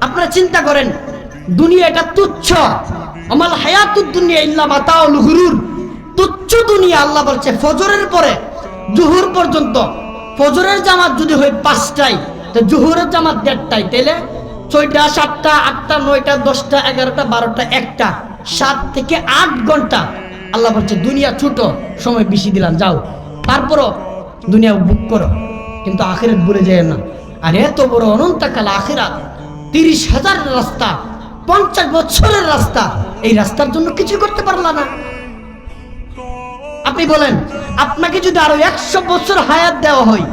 আপনারা চিন্তা করেন, দুনিয়া এটা তুচ্ছ, আমাল হায়াতুদ দুনিয়া ইল্লা মাতাউল গুরুর, তুচ্ছ দুনিয়া। আল্লাহ বলছে ফজরের পরে জোহর পর্যন্ত, ফজরের জামাত যদি হয় 5টায়, তো জোহরের জামাত 1:30টায়, তাইলে 6টা 7টা 8টা 9টা 10টা 11টা 12টা 1টা 7 থেকে 8 ঘন্টা। আল্লাহ বলছে দুনিয়া ছোট, সময় বেশি দিলাম, যাও, তারপরও দুনিয়া বুক করো, কিন্তু আখিরাত ভুলে যায় না। আর এত বড় অনন্তকাল আখিরাত, 30,000 রাস্তা, 50 বছরের রাস্তা, এই রাস্তার জন্য কিছু করতে পারলা না। আপনি বলেন, আপনাকে যদি আরো 100 বছর হায়াত দেওয়া হয়,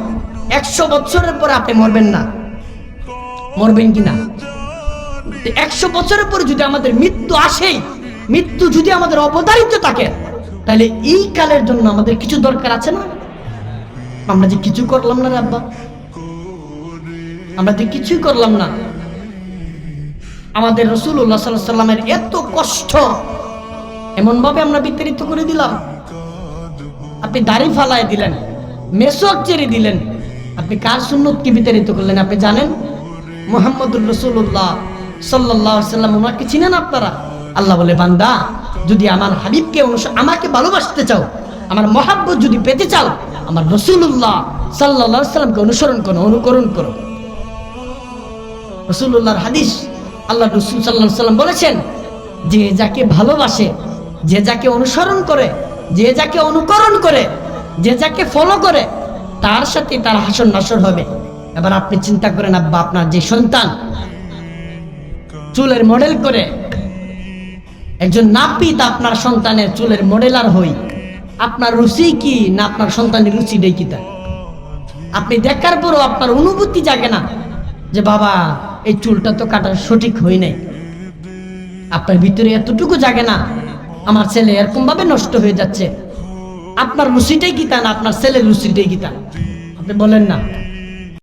100 বছরের পরে আপনি মরবেন না? মরবেন কিনা? 100 বছরের পরে যদি আমাদের মৃত্যু আসে, মৃত্যু যদি আমাদের অবধারিত থাকে, তাহলে এই কালের জন্য আমাদের কিছু দরকার আছে না? আমরা যে কিছু করলাম না রে আব্বা, আমরা যে কিছুই করলাম না। আমাদের রাসূলুল্লাহ সাল্লাল্লাহু আলাইহি ওয়াসাল্লামের এত কষ্ট এমন ভাবে আমরা বিতাড়িত করে দিলাম। আপনি দাড়ি ফালায় দিলেন, মেসওয়াক ছেড়ে দিলেন, আপনি কার সুন্নতকে বিতাড়িত করলেন আপনি জানেন? মুহাম্মদুর রাসূলুল্লাহ সাল্লাল্লাহু আলাইহি ওয়াসাল্লাম, ওনাকে চিনেন আপনারা? আল্লাহ বলে, বান্দা যদি আমার হাবিবকে আমাকে ভালোবাসতে চাও, আমার মহাব্বত যদি পেতে চাও, আমার রাসূলুল্লাহ সাল্লাল্লাহু আলাইহি ওয়াসাল্লামকে অনুসরণ করো, অনুকরণ করো। রাসূলুল্লাহর হাদিস, আল্লাহ রাসূল সাল্লাল্লাহু আলাইহি ওয়াসাল্লাম বলেছেন, যে যাকে ভালোবাসে, যে যাকে অনুসরণ করে, যে যাকে অনুকরণ করে, যে যাকে ফলো করে, তার সাথে তার হাসর নাসর হবে। এবার আপনি চিন্তা করেন, আব্বা আপনার যে সন্তান চুলের মডেল করে, একজন নাপিত আপনার সন্তানের চুলের মডেলার হই, আপনার রুচি কি না আপনার সন্তানের রুচি কি? তা আপনি দেখার পরও আপনার অনুভূতি জাগে না যে বাবা এই চুলটা তো কাটা সঠিক হই নাই? আপনার ভিতরে এতটুকু জাগে না আমার ছেলে এরকম ভাবে নষ্ট হয়ে যাচ্ছে? আপনার রুচিটাই কি তা না আপনার ছেলের রুচিটাই কি তা? আপনি বলেন না?